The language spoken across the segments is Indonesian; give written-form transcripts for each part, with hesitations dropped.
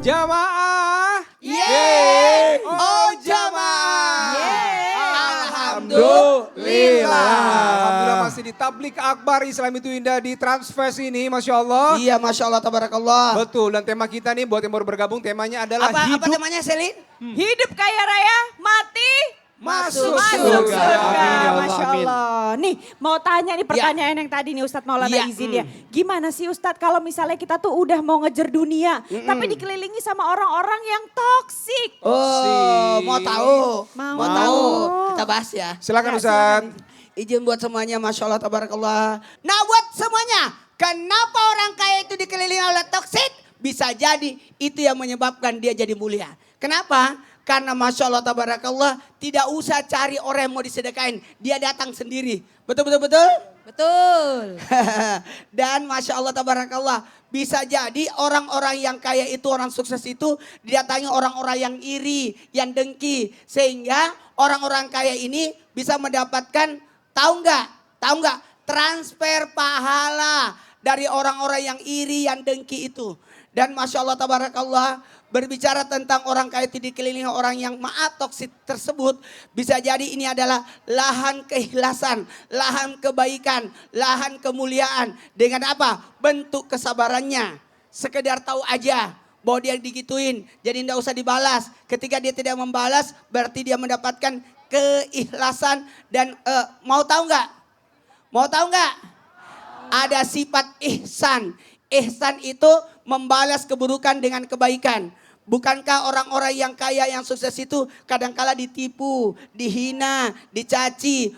Jamaah. Yeay. Oh jamaah. Alhamdulillah. Alhamdulillah masih di Tablik Akbar Islam itu Indah di Transfest ini, Masya Allah. Iya, Masya Allah, tabarakallah. Betul, dan tema kita nih buat yang baru bergabung temanya adalah Apa hidup namanya, Selin? Hidup kaya raya, mati masuk masuk surga. surga. Amin, ya Allah, Masya amin. Allah. Nih mau tanya nih pertanyaan yang tadi nih Ustadz Maulana Ya, izin ya. Gimana sih Ustadz kalau misalnya kita tuh udah mau ngejar dunia. Tapi dikelilingi sama orang-orang yang toksik. Oh, mau tahu? Mau. tahu? Kita bahas ya. Silakan Ya, Ustaz. Izin buat semuanya, Masya Allah, tabarakallah. Nah buat semuanya, kenapa orang kaya itu dikelilingi oleh toksik? Bisa jadi itu yang menyebabkan dia jadi mulia. Kenapa? Karena Masya Allah, tabarakallah, tidak usah cari orang yang mau disedekain. Dia datang sendiri. Betul? Betul. Dan Masya Allah, tabarakallah, bisa jadi orang-orang yang kaya itu, orang sukses itu didatangi orang-orang yang iri, yang dengki. Sehingga orang-orang kaya ini bisa mendapatkan, tahu nggak, transfer pahala dari orang-orang yang iri, yang dengki itu. Dan Masya Allah, tabarakallah, berbicara tentang orang kaya itu dikelilingi orang yang maaf toksik tersebut. Bisa jadi ini adalah lahan keikhlasan, lahan kebaikan, lahan kemuliaan. Dengan apa? Bentuk kesabarannya. Sekedar tahu aja bahwa dia digituin, jadi tidak usah dibalas. Ketika dia tidak membalas, berarti dia mendapatkan keikhlasan. Dan mau tahu nggak? Ada sifat ihsan. Ihsan itu membalas keburukan dengan kebaikan. Bukankah orang-orang yang kaya, yang sukses itu kadangkala ditipu, dihina, dicaci,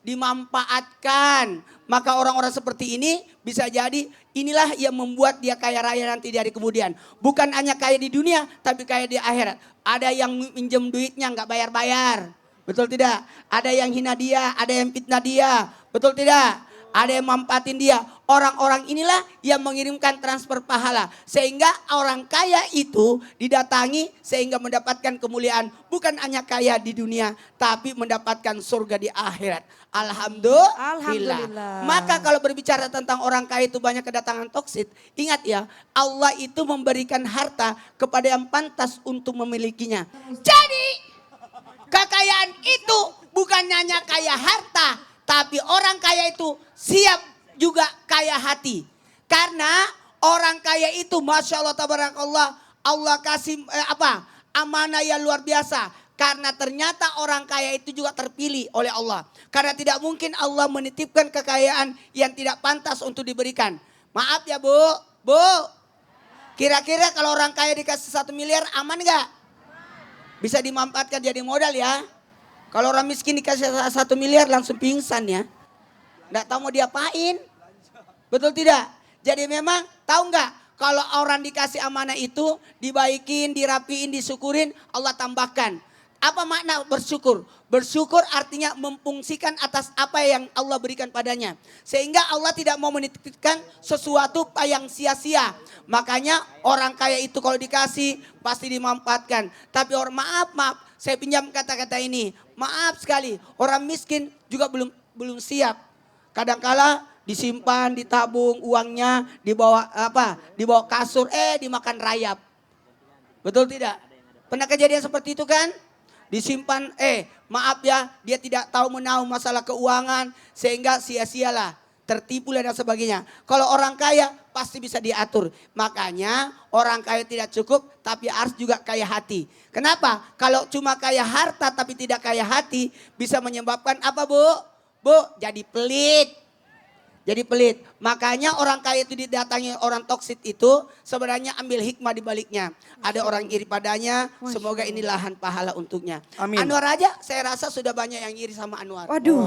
dimanfaatkan. Maka orang-orang seperti ini bisa jadi inilah yang membuat dia kaya raya nanti di hari kemudian. Bukan hanya kaya di dunia, tapi kaya di akhirat. Ada yang minjem duitnya nggak bayar-bayar. Betul tidak? Ada yang hina dia, ada yang fitnah dia. Betul tidak? Ada yang manfaatin dia. Orang-orang inilah yang mengirimkan transfer pahala. Sehingga orang kaya itu didatangi sehingga mendapatkan kemuliaan. Bukan hanya kaya di dunia, tapi mendapatkan surga di akhirat. Alhamdulillah. Maka kalau berbicara tentang orang kaya itu banyak kedatangan toksik. Ingat ya, Allah itu memberikan harta kepada yang pantas untuk memilikinya. Jadi kekayaan itu bukan hanya kaya harta. Tapi orang kaya itu siap juga kaya hati. Karena orang kaya itu Masya Allah, tabarakallah, Allah kasih amanah yang luar biasa. Karena ternyata orang kaya itu juga terpilih oleh Allah. Karena tidak mungkin Allah menitipkan kekayaan yang tidak pantas untuk diberikan. Maaf ya Bu. Kira-kira kalau orang kaya dikasih 1 miliar aman gak? Bisa dimanfaatkan jadi modal ya. Kalau orang miskin dikasih 1 miliar langsung pingsan ya. Nggak tahu mau diapain. Betul tidak? Jadi memang tahu nggak? Kalau orang dikasih amanah itu dibaikin, dirapiin, disyukurin, Allah tambahkan. Apa makna bersyukur? Bersyukur artinya memfungsikan atas apa yang Allah berikan padanya. Sehingga Allah tidak mau menitipkan sesuatu yang sia-sia. Makanya orang kaya itu kalau dikasih pasti dimanfaatkan. Tapi orang maaf, saya pinjam kata-kata ini. Maaf sekali, orang miskin juga belum siap. Kadangkala disimpan, ditabung uangnya di bawah kasur, dimakan rayap. Betul tidak? Pernah kejadian seperti itu kan? Disimpan, maaf ya, dia tidak tahu menahu masalah keuangan sehingga sia-sialah, tertipu dan sebagainya. Kalau orang kaya pasti bisa diatur. Makanya orang kaya tidak cukup tapi harus juga kaya hati. Kenapa? Kalau cuma kaya harta tapi tidak kaya hati bisa menyebabkan apa Bu? Jadi pelit. Makanya orang kaya itu didatangi orang toksik itu sebenarnya ambil hikmah di baliknya. Ada orang iri padanya, semoga ini lahan pahala untuknya. Amin. Anwar aja saya rasa sudah banyak yang iri sama Anwar. Waduh.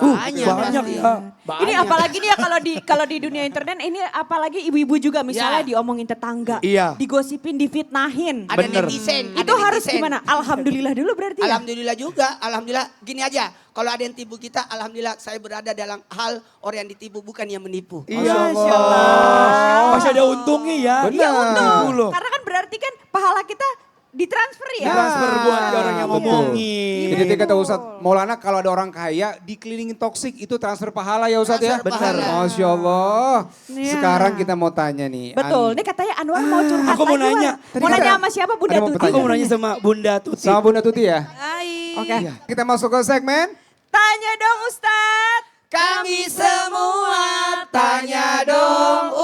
Banyak pasti. ya. Ini apalagi nih ya kalau di dunia internet ini apalagi ibu-ibu juga misalnya Ya. diomongin tetangga, Iya. digosipin, difitnahin. Ada Bener. netizen. Itu ada harus netizen. gimana? Alhamdulillah dulu berarti ya? Alhamdulillah juga, alhamdulillah gini aja. Kalau ada yang tipu kita, alhamdulillah saya berada dalam hal orang yang ditipu bukan yang menipu. Iya Masya Allah. Masih ada untungnya ya. Iya untung. Loh. Karena kan berarti kan pahala kita Ditransfer ya? Transfer buat orang yang betul. ngomongin. Jadi tadi kata Ustadz Maulana kalau ada orang kaya dikelilingin toksik itu transfer pahala ya Ustadz ya? Transfer pahala. Masya Allah. Iya. Sekarang kita mau tanya nih. Betul, ini katanya Anwar mau curhat Aku mau lagi, nanya. Wan. Tadi Mau kita- nanya sama siapa Bunda ada mau Tuti? bertanya. Aku mau nanya sama Bunda Tuti. Sama Bunda Tuti ya? Hai. Oke, kita masuk ke segmen. Tanya dong Ustadz. Kami semua tanya dong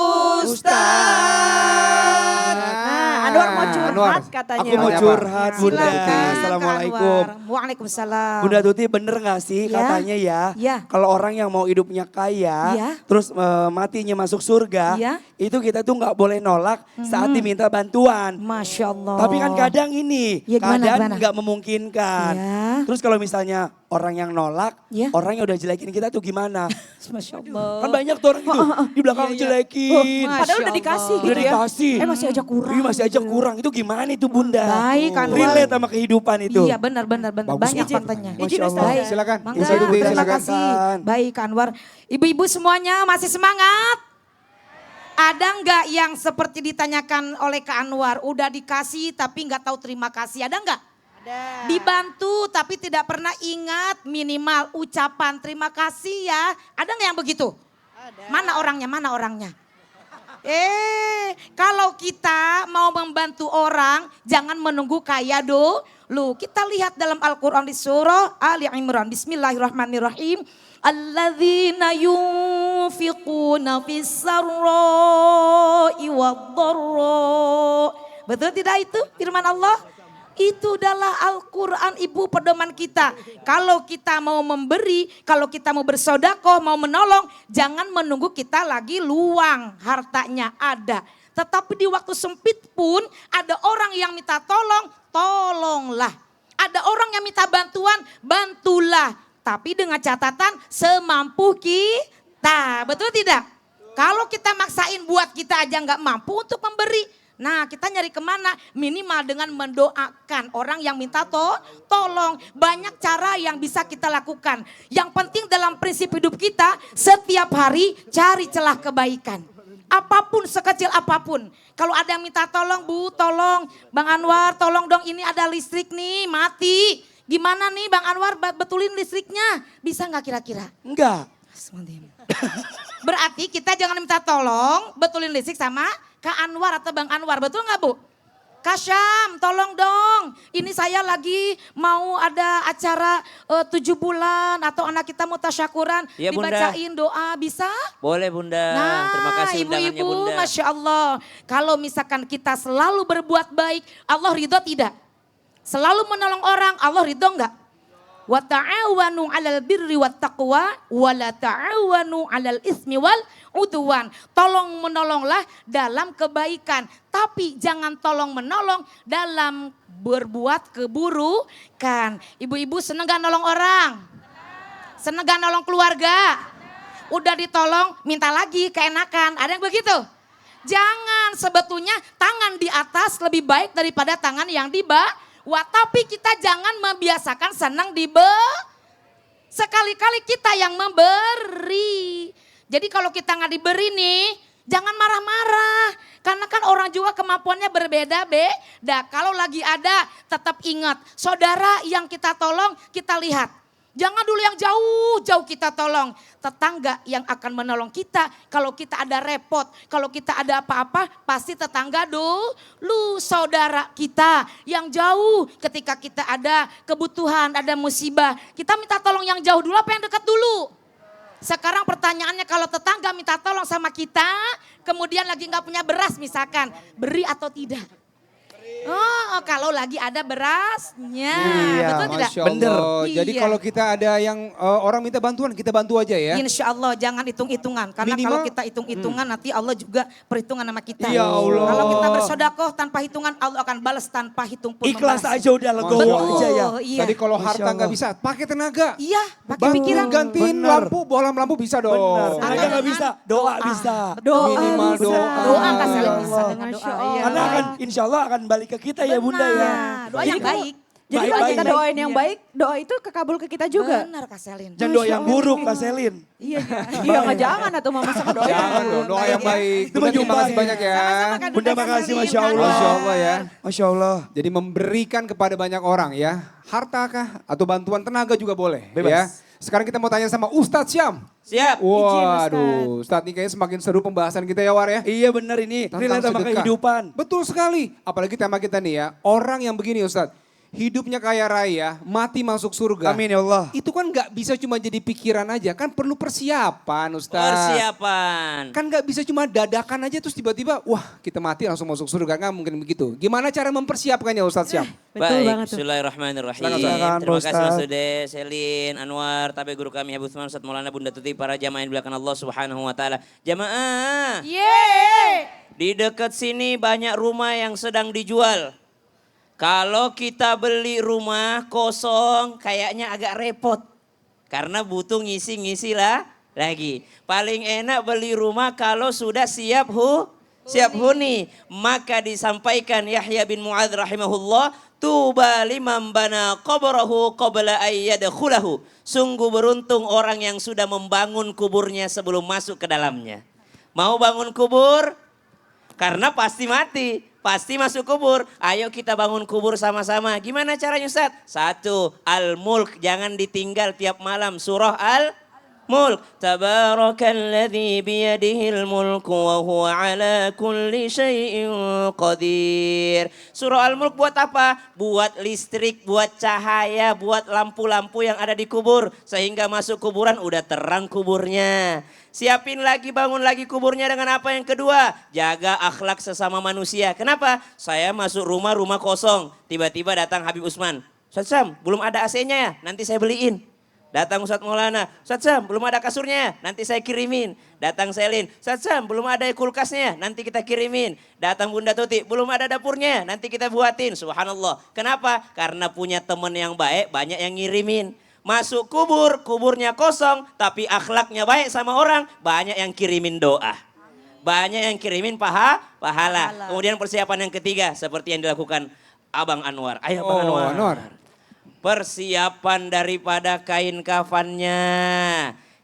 Ustaz. Nah, Anwar mau curhat Anwar. katanya. Aku mau Ada apa? curhat Bunda. Silakan, Kak Assalamualaikum. Anwar. Waalaikumsalam. Bunda Tuti bener gak sih Ya. katanya ya, Ya. kalau orang yang mau hidupnya kaya, Ya. terus matinya masuk surga, Ya. itu kita tuh gak boleh nolak saat diminta bantuan. Masya Allah. Tapi kan kadang ini, Ya, gimana, keadaan gimana? gak memungkinkan. Ya. Terus kalau misalnya orang yang nolak, Ya. orang yang udah jelekin kita tuh gimana? Masya Allah. Kan banyak tuh orang gitu, di belakang jelekin. Padahal udah dikasih Udah gitu ya. dikasih. Masih aja kurang. Iya masih aja kurang. Itu gimana itu Bunda? Baik, Anwar. Relate sama kehidupan itu. Iya benar. Bagus Banyak nih. faktanya. Izin Masya Ustaz. Allah. Baik. Silakan. Mangga, Ustaz Tuti, terima silakan. kasih. Baik Anwar. Ibu-ibu semuanya masih semangat? Ada nggak yang seperti ditanyakan oleh Kak Anwar, udah dikasih tapi nggak tahu terima kasih, ada nggak? Ada. Dibantu tapi tidak pernah ingat minimal ucapan terima kasih ya, ada nggak yang begitu? Ada. Mana orangnya? Kalau kita mau membantu orang, jangan menunggu kaya dulu. Kita lihat dalam Al-Quran di surah Ali Imran. Bismillahirrahmanirrahim. Alladzina yunfiquna fis sarra'i wad-dharra. Betul tidak itu firman Allah? Itu adalah Al-Quran ibu pedoman kita. Kalau kita mau memberi, kalau kita mau bersodakoh, mau menolong, jangan menunggu kita lagi luang hartanya ada. Tetapi di waktu sempit pun ada orang yang minta tolong, tolonglah. Ada orang yang minta bantuan, bantulah. Tapi dengan catatan semampu kita, betul tidak? Kalau kita maksain buat kita aja nggak mampu untuk memberi. Nah kita nyari kemana? Minimal dengan mendoakan orang yang minta tolong. Banyak cara yang bisa kita lakukan. Yang penting dalam prinsip hidup kita setiap hari cari celah kebaikan. Apapun sekecil apapun. Kalau ada yang minta tolong Bu, tolong Bang Anwar, tolong dong ini ada listrik nih mati. Gimana nih Bang Anwar betulin listriknya? Bisa nggak kira-kira? Enggak. Berarti kita jangan minta tolong betulin listrik sama Kak Anwar atau Bang Anwar, betul nggak Bu? Kak Syam, tolong dong. Ini saya lagi mau ada acara 7 bulan atau anak kita mau tasyakuran. Iya, Bunda. Dibacain doa, bisa? Boleh Bunda, Nah, terima kasih undangannya ibu-ibu, Bunda. Masya Allah. Kalau misalkan kita selalu berbuat baik, Allah ridho tidak? Selalu menolong orang, Allah ridho enggak? Wa ta'awanu 'alal birri wat taqwa wa la ta'awanu 'alal ismi wal udwan. Tolong menolonglah dalam kebaikan, tapi jangan tolong menolong dalam berbuat keburukan. Ibu-ibu seneng gak nolong orang? Seneng gak nolong keluarga? Udah ditolong minta lagi keenakan. Ada yang begitu? Jangan, sebetulnya tangan di atas lebih baik daripada tangan yang di bawah. Wah, tapi kita jangan membiasakan senang sekali-kali kita yang memberi. Jadi kalau kita nggak diberi nih, jangan marah-marah. Karena kan orang juga kemampuannya berbeda-beda. Kalau lagi ada, tetap ingat. Saudara yang kita tolong, kita lihat. Jangan dulu yang jauh-jauh kita tolong. Tetangga yang akan menolong kita. Kalau kita ada repot, kalau kita ada apa-apa, pasti tetangga dulu. Saudara kita yang jauh ketika kita ada kebutuhan, ada musibah. Kita minta tolong yang jauh dulu apa yang dekat dulu? Sekarang pertanyaannya kalau tetangga minta tolong sama kita, kemudian lagi nggak punya beras misalkan, beri atau tidak? Oh, kalau lagi ada berasnya, Iya, betul tidak? Masya Allah. Iya. Jadi kalau kita ada yang orang minta bantuan, kita bantu aja ya. Insya Allah jangan hitung-hitungan. Karena Minimal- kalau kita hitung-hitungan nanti Allah juga perhitungan sama kita. Ya Allah. Kalau kita bersodakoh tanpa hitungan Allah akan balas tanpa hitung pun. Ikhlas membalas. aja udah legowo Betul, aja ya. iya. Tadi kalau Masya harta nggak Allah. bisa, pakai tenaga. Iya, pakai Bantu pikiran. gantiin Bener. lampu, bohlam lampu bisa dong. Benar. Sama Tenaga nggak dengan bisa, doa bisa. Doa Minimal bisa. doa. Doa kasih Ya bisa Allah. dengan doa. Masya Allah. Iya. Karena akan insya Allah akan balik ke kita ya Bunda ya. Nah, doa yang baik. Jadi kalau Baik-baik. kita doain yang baik, doa itu kekabul ke kita juga. Benar Kak Selin. Jangan doa yang buruk, Kak Selin. Iya, iya nggak jangan atau mama sama doa. Jangan dong, doa yang baik. Itu Bunda, terima menjumpai. kasih banyak ya. Sama-sama Kak Bunda Kak makasih, Selin, Masya Kak Allah. Masya Allah ya. Masya Allah. Jadi memberikan kepada banyak orang ya. Harta kah atau bantuan tenaga juga boleh. Bebas. Ya. Sekarang kita mau tanya sama Ustadz Syam. Siap. Waduh, Ustadz ini kayaknya semakin seru pembahasan kita ya War ya. Iya benar ini. Nilai tambah sedekah. kehidupan. Betul sekali. Apalagi tema kita nih ya. Orang yang begini Ustadz. Hidupnya kaya raya, mati masuk surga. Amin ya Allah. Itu kan nggak bisa cuma jadi pikiran aja. Kan perlu persiapan Ustadz. Persiapan. Kan nggak bisa cuma dadakan aja terus tiba-tiba wah kita mati langsung masuk surga. Nggak mungkin begitu. Gimana cara mempersiapkannya Ustadz Syam? Betul Baik, banget tuh. bismillahirrahmanirrahim. Silakan, Terima Pak kasih Mas Ustaz. Sude, Selin, Anwar, tabe guru kami Habib Utsman, Ustaz Maulana, Bunda Tuti, para jamaah yang dimuliakan Allah Subhanahu wa taala. Jamaah, Yeay. di dekat sini banyak rumah yang sedang dijual. Kalau kita beli rumah kosong kayaknya agak repot. Karena butuh ngisi-ngisi lah lagi. Paling enak beli rumah kalau sudah siap huni. Maka disampaikan Yahya bin Mu'adz rahimahullah, tuba liman bana qabrahu qabla ayyadkhulahu. Sungguh beruntung orang yang sudah membangun kuburnya sebelum masuk ke dalamnya. Mau bangun kubur? Karena pasti mati, pasti masuk kubur. Ayo kita bangun kubur sama-sama. Gimana caranya Ustaz? 1, Al-Mulk, jangan ditinggal tiap malam. Surah Al-Mulk. Tabarakalladzi biyadihil mulku wa huwa ala kulli syai'in qadir. Surah Al-Mulk buat apa? Buat listrik, buat cahaya, buat lampu-lampu yang ada di kubur. Sehingga masuk kuburan udah terang kuburnya. Siapin lagi, bangun lagi kuburnya dengan apa yang kedua? Jaga akhlak sesama manusia. Kenapa? Saya masuk rumah kosong. Tiba-tiba datang Habib Utsman. Ustaz Sam, belum ada AC-nya ya? Nanti saya beliin. Datang Ustaz Maulana. Ustaz Sam, belum ada kasurnya ya? Nanti saya kirimin. Datang Selin. Ustaz Sam, belum ada kulkasnya ya? Nanti kita kirimin. Datang Bunda Tuti. Belum ada dapurnya ya? Nanti kita buatin. Subhanallah. Kenapa? Karena punya teman yang baik, banyak yang ngirimin. Masuk kubur, kuburnya kosong, tapi akhlaknya baik sama orang, banyak yang kirimin doa. Banyak yang kirimin pahala. Kemudian persiapan yang ketiga, seperti yang dilakukan Abang Anwar. Ayo Abang Oh, Anwar. Anwar. Persiapan daripada kain kafannya.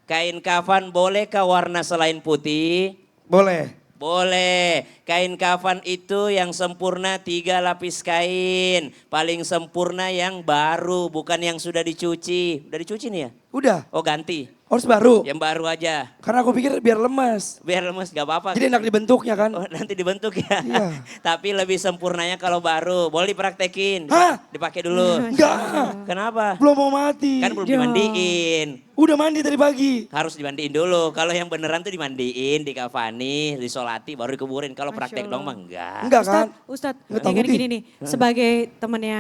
Kain kafan bolehkah warna selain putih? Boleh. Boleh. Kain kafan itu yang sempurna 3 lapis kain. Paling sempurna yang baru, bukan yang sudah dicuci. Udah dicuci nih ya? Udah. Oh ganti. Harus baru. Yang baru aja. Karena aku pikir biar lemas. Biar lemes gak apa-apa. Jadi enak dibentuknya kan. Oh, nanti dibentuk ya. Iya. Tapi lebih sempurnanya kalau baru. Boleh dipraktekin. Hah? Dipakai dulu. Enggak. Kenapa? Belum mau mati. Kan belum dimandiin. Udah mandi tadi pagi. Harus dimandiin dulu. Kalau yang beneran tuh dimandiin, dikafani, disolati, baru dikuburin. Kalau Masya praktek Allah. doang mah enggak. Enggak kan? Ustadz, Nggak tahu gini, putih. gini nih, sebagai temannya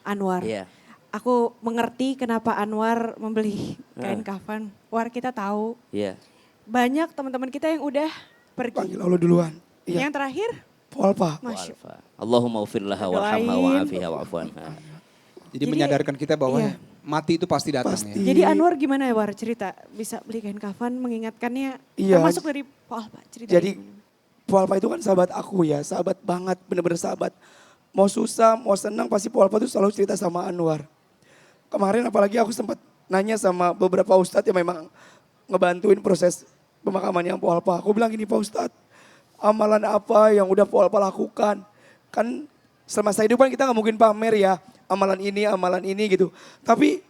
Anwar, Iya. aku mengerti kenapa Anwar membeli kain kafan. War, kita tahu Iya. banyak teman-teman kita yang udah pergi. Panggil Allah duluan. Iya. Yang terakhir, Polpa. Masya Alfa. Allahumma ufir laha warhamha Doain. wa'afiha wa'afu anha. Jadi menyadarkan kita bahwa iya. mati itu pasti datang Pasti. ya. Jadi Anwar gimana ya War cerita bisa beli kain kafan mengingatkannya Iya. termasuk dari Pak cerita. Jadi Polpa itu kan sahabat aku ya. Sahabat banget, bener-bener sahabat. Mau susah, mau senang pasti Polpa tuh selalu cerita sama Anwar. Kemarin apalagi aku sempat nanya sama beberapa ustadz yang memang ngebantuin proses pemakaman yang Polpa. Aku bilang gini Pak Ustadz, amalan apa yang udah Polpa lakukan? Kan semasa hidup kan kita nggak mungkin pamer ya, amalan ini gitu. Tapi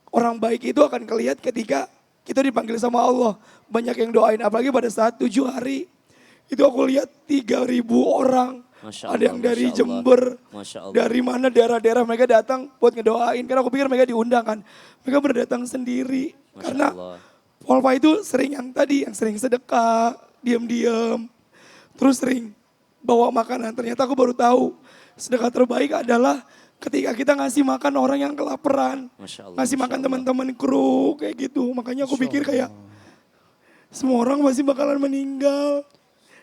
orang baik itu akan kelihatan ketika kita dipanggil sama Allah. Banyak yang doain, apalagi pada saat 7 hari. Itu aku lihat 3.000 orang. Masya Ada Allah, yang dari Masya Allah. Jember, Masya Allah. dari mana daerah-daerah mereka datang buat ngedoain. Karena aku pikir mereka diundang kan. Mereka berdatang sendiri. Masya Karena Allah. Polpa itu sering yang tadi, yang sering sedekah, diam-diam. Terus sering bawa makanan. Ternyata aku baru tahu sedekah terbaik adalah ketika kita ngasih makan orang yang kelaparan. Masya Allah, Ngasih Masya makan Allah. teman-teman kru kayak gitu. Makanya aku pikir kayak semua orang masih bakalan meninggal.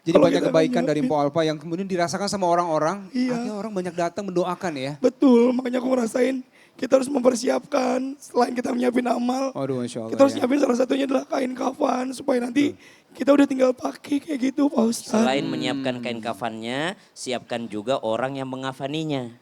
Jadi Kalau banyak kita kebaikan nggak dari Mpok Alpa yang kemudian dirasakan sama orang-orang. Iya. Akhirnya orang banyak datang mendoakan ya. Betul, makanya aku ngerasain kita harus mempersiapkan selain kita menyiapin amal. Waduh Masya Allah Kita harus ya. nyiapin salah satunya adalah kain kafan supaya nanti kita udah tinggal pakai kayak gitu Pak Ustadz. Selain menyiapkan kain kafannya, siapkan juga orang yang mengafaninya.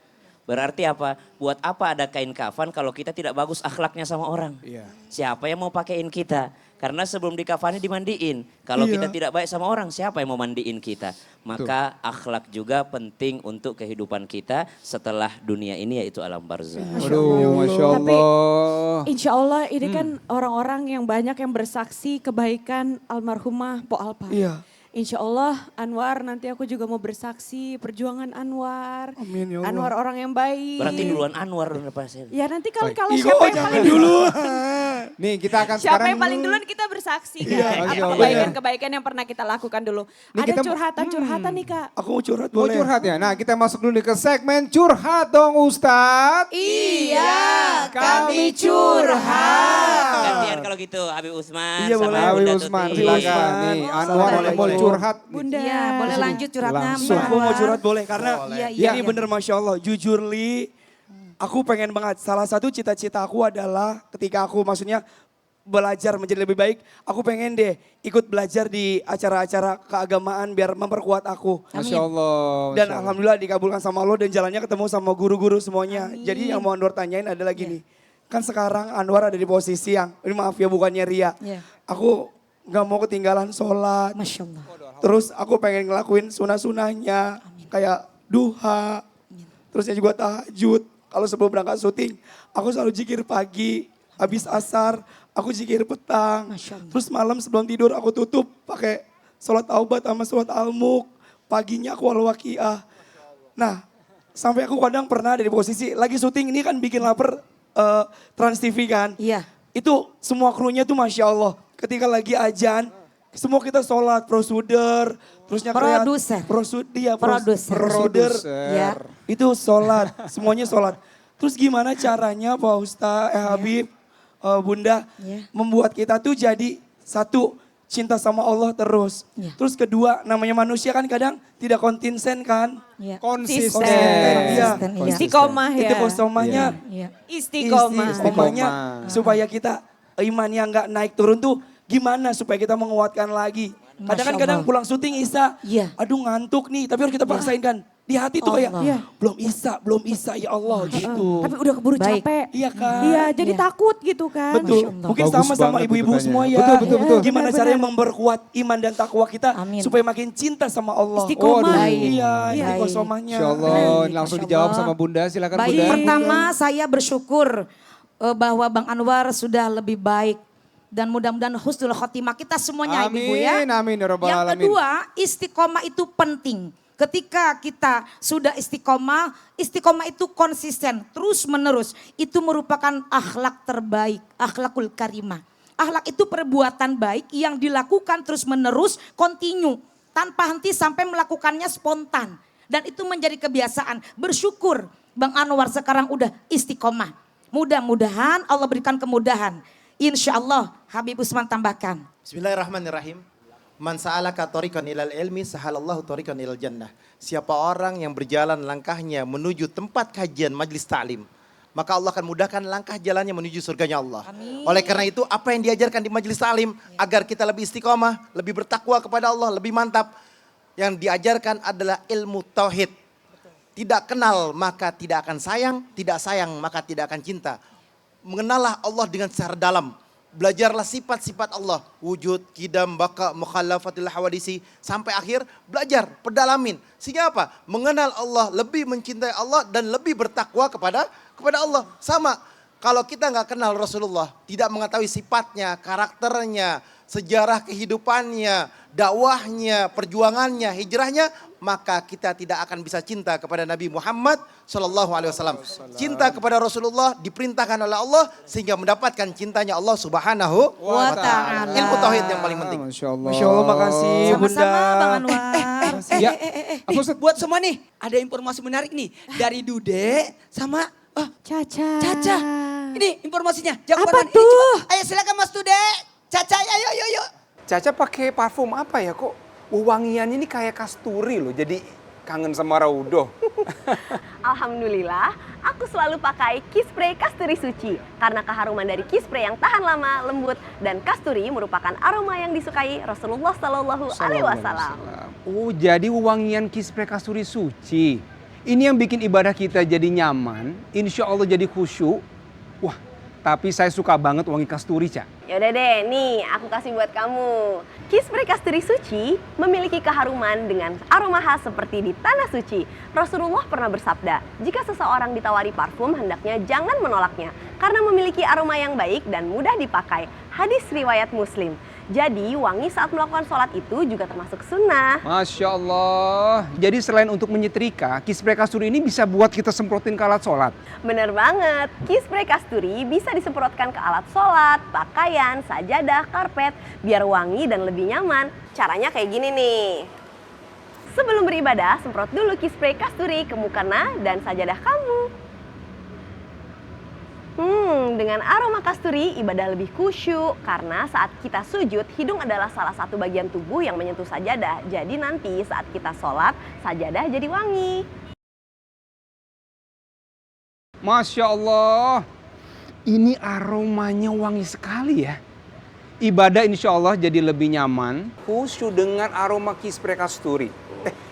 Berarti apa? Buat apa ada kain kafan kalau kita tidak bagus akhlaknya sama orang? Iya. Siapa yang mau pakein kita? Karena sebelum dikafani dimandiin. Kalau Iya. kita tidak baik sama orang, siapa yang mau mandiin kita? Maka akhlak juga penting untuk kehidupan kita setelah dunia ini yaitu alam barzakh. Aduh, Masya Tapi Allah. insya Allah ini kan orang-orang yang banyak yang bersaksi kebaikan almarhumah Po Alpa. Iya. Insya Allah Anwar nanti aku juga mau bersaksi perjuangan Anwar. Amin, ya Allah. Anwar orang yang baik. Berarti duluan Anwar udah pasti. Ya nanti kalau Ih, siapa kok yang jangan paling dulu. Nih kita akan Siapa sekarang. yang paling duluan kita bersaksi kan. Iya, Apa Masya Allah. kebaikan-kebaikan yang pernah kita lakukan dulu. Nih, Ada kita- curhatan-curhatan nih Kak. Aku mau curhat Mau boleh? curhat ya? Nah kita masuk dulu nih ke segmen curhat dong Ustadz. Iya, kami curhat. Gantian kalau gitu Habib Usman Iya, sama boleh. Habib Bunda Usman, Tuti. silakan. Usman. Nih Anwar Boleh, mau boleh. curhat. nih. Bunda. Iya, boleh lanjut curhatnya. Langsung. Mbak Aku mau Anwar. curhat boleh karena Iya, ini iya. bener Masya Allah. Jujur Li, aku pengen banget. Salah satu cita-cita aku adalah ketika aku maksudnya belajar menjadi lebih baik. Aku pengen deh ikut belajar di acara-acara keagamaan biar memperkuat aku. Masya Allah. Dan Masya Allah. alhamdulillah dikabulkan sama Allah dan jalannya ketemu sama guru-guru semuanya. Jadi yang mau Anwar tanyain adalah gini. Kan sekarang Anwar ada di posisi yang, ini maaf ya bukannya ria. Iya. Aku gak mau ketinggalan sholat. Masya Allah. Terus aku pengen ngelakuin sunah-sunahnya. Kayak duha. Terusnya juga tahajud. Kalau sebelum berangkat syuting. Aku selalu zikir pagi. Habis asar. Aku zikir petang. Masya Allah. Terus malam sebelum tidur aku tutup pakai sholat taubat sama sholat al-mulk. Paginya aku al-waqiah. Nah sampai aku kadang pernah ada di posisi lagi syuting ini kan bikin lapar Trans TV kan. Iya. Itu semua krunya tuh Masya Allah. Ketika lagi ajan, semua kita sholat, prosuder, terusnya Produser. prosuder. Produser. Ya. Itu sholat, semuanya sholat. Terus gimana caranya Pak Ustaz, Habib, Bunda, Ya. membuat kita tuh jadi satu, cinta sama Allah terus. Ya. Terus kedua, namanya manusia kan kadang tidak kontinsen kan. Iya. Konsisten. Iya. Konsisten, iya. Istiqomah ya. Itu kosomahnya Iya. Istiqomah. Istiqomahnya Istiqomah. supaya kita iman yang nggak naik turun tuh gimana supaya kita menguatkan lagi. Kadang kan Masya kadang Allah. pulang syuting Isa, Iya. aduh ngantuk nih, tapi harus kita paksain kan. Di hati tuh kayak, Allah. belum Isa ya Allah gitu. Tapi udah keburu Baik. capek. Iya kan? Iya, jadi Iya. takut gitu kan. Betul. Masya Allah. Mungkin Bagus sama banget ibu-ibu pertanyaannya. semua ya. Betul, betul, betul. Gimana Benar, caranya benar. memperkuat iman dan takwa kita Amin. supaya makin cinta sama Allah. Istiqomah. Waduh, Baik. iya, Iya. ini kosomahnya. Insya Allah. Ini langsung Masya dijawab Allah. sama Bunda. Silakan Baik, Bunda. pertama saya bersyukur bahwa Bang Anwar sudah lebih baik. Dan mudah-mudahan husnul khotimah kita semuanya Ibu ya. Amin, amin, ya Rabbal Yang Alamin. kedua, istiqomah itu penting. Ketika kita sudah istiqomah itu konsisten, terus menerus. Itu merupakan akhlak terbaik, akhlakul karimah. Akhlak itu perbuatan baik yang dilakukan terus menerus, kontinu. Tanpa henti sampai melakukannya spontan. Dan itu menjadi kebiasaan. Bersyukur Bang Anwar sekarang udah istiqomah. Mudah-mudahan Allah berikan kemudahan. Insya Allah Habib Usman tambahkan. Bismillahirrahmanirrahim. Man sa'alaka tariqan ilal ilmi sahalallahu tariqan ilal jannah. Siapa orang yang berjalan langkahnya menuju tempat kajian majlis ta'lim, maka Allah akan mudahkan langkah jalannya menuju surganya Allah. Oleh karena itu apa yang diajarkan di majlis ta'lim agar kita lebih istiqomah, lebih bertakwa kepada Allah, lebih mantap. Yang diajarkan adalah ilmu tauhid. Tidak kenal maka tidak akan sayang, tidak sayang maka tidak akan cinta. Mengenallah Allah dengan secara dalam. Belajarlah sifat-sifat Allah. Wujud, kidam, baka, mukhallafatil hawadisi. Sampai akhir belajar, pedalamin. Sehingga apa? Mengenal Allah, lebih mencintai Allah dan lebih bertakwa kepada Allah. Sama, kalau kita nggak kenal Rasulullah, tidak mengetahui sifatnya, karakternya, sejarah kehidupannya, dakwahnya, perjuangannya, hijrahnya, maka kita tidak akan bisa cinta kepada Nabi Muhammad SAW. Cinta kepada Rasulullah diperintahkan oleh Allah sehingga mendapatkan cintanya Allah Subhanahu Wa ta'ala. Ilmu tauhid yang paling penting. Masya Allah. Masya Allah, makasih Bunda. Sama-sama Bang Anwar. Ya. Apa Ustaz? Buat semua nih, ada informasi menarik nih dari Dude sama Caca. Ini informasinya. Apa Jawaban ini tuh? coba. Ayo silakan Mas Dude. Caca, ayo yuk. Caca pakai parfum apa ya kok? Wangiannya ini kayak kasturi loh. Jadi kangen sama Raudoh. Alhamdulillah, aku selalu pakai Kispray Kasturi Suci karena keharuman dari Kispray yang tahan lama, lembut, dan kasturi merupakan aroma yang disukai Rasulullah Shallallahu Alaihi Wasallam. Oh, jadi wangian Kispray Kasturi Suci. Ini yang bikin ibadah kita jadi nyaman, insya Allah jadi khusyuk. Wah, tapi saya suka banget wangi kasturi, Ca. Yaudah deh, nih aku kasih buat kamu. Key Spray Kasturi Suci memiliki keharuman dengan aroma khas seperti di tanah suci. Rasulullah pernah bersabda, jika seseorang ditawari parfum, hendaknya jangan menolaknya. Karena memiliki aroma yang baik dan mudah dipakai. Hadis riwayat Muslim. Jadi wangi saat melakukan sholat itu juga termasuk sunnah. Masya Allah. Jadi selain untuk menyetrika, Key Spray Kasturi ini bisa buat kita semprotin ke alat sholat. Bener banget, Key Spray Kasturi bisa disemprotkan ke alat sholat, pakaian, sajadah, karpet, biar wangi dan lebih nyaman. Caranya kayak gini nih. Sebelum beribadah, semprot dulu Key Spray Kasturi ke mukena dan sajadah kamu. Dengan aroma kasturi, ibadah lebih khusyuk karena saat kita sujud, hidung adalah salah satu bagian tubuh yang menyentuh sajadah. Jadi nanti saat kita sholat, sajadah jadi wangi. Masya Allah, ini aromanya wangi sekali ya. Ibadah insya Allah jadi lebih nyaman, khusyuk dengan aroma Key Spray Kasturi.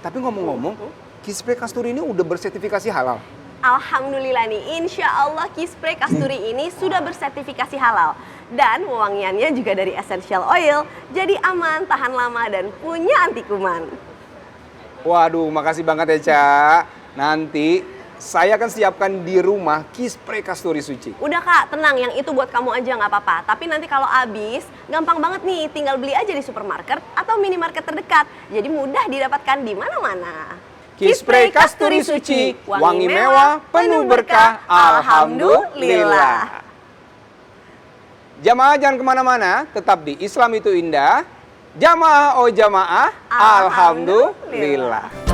Tapi ngomong-ngomong, Key Spray Kasturi ini udah bersertifikasi halal. Alhamdulillah nih, insya Allah Key Spray Kasturi ini sudah bersertifikasi halal. Dan wangiannya juga dari essential oil, jadi aman, tahan lama, dan punya anti kuman. Waduh, makasih banget ya, Ca. Nanti saya akan siapkan di rumah Key Spray Kasturi Suci. Udah Kak, tenang, yang itu buat kamu aja nggak apa-apa. Tapi nanti kalau habis, gampang banget nih, tinggal beli aja di supermarket atau minimarket terdekat. Jadi mudah didapatkan di mana-mana. Key Spray Kasturi Suci, wangi mewah, penuh berkah, alhamdulillah. Jamaah jangan kemana-mana, tetap di Islam itu indah. Jamaah oh jamaah, alhamdulillah.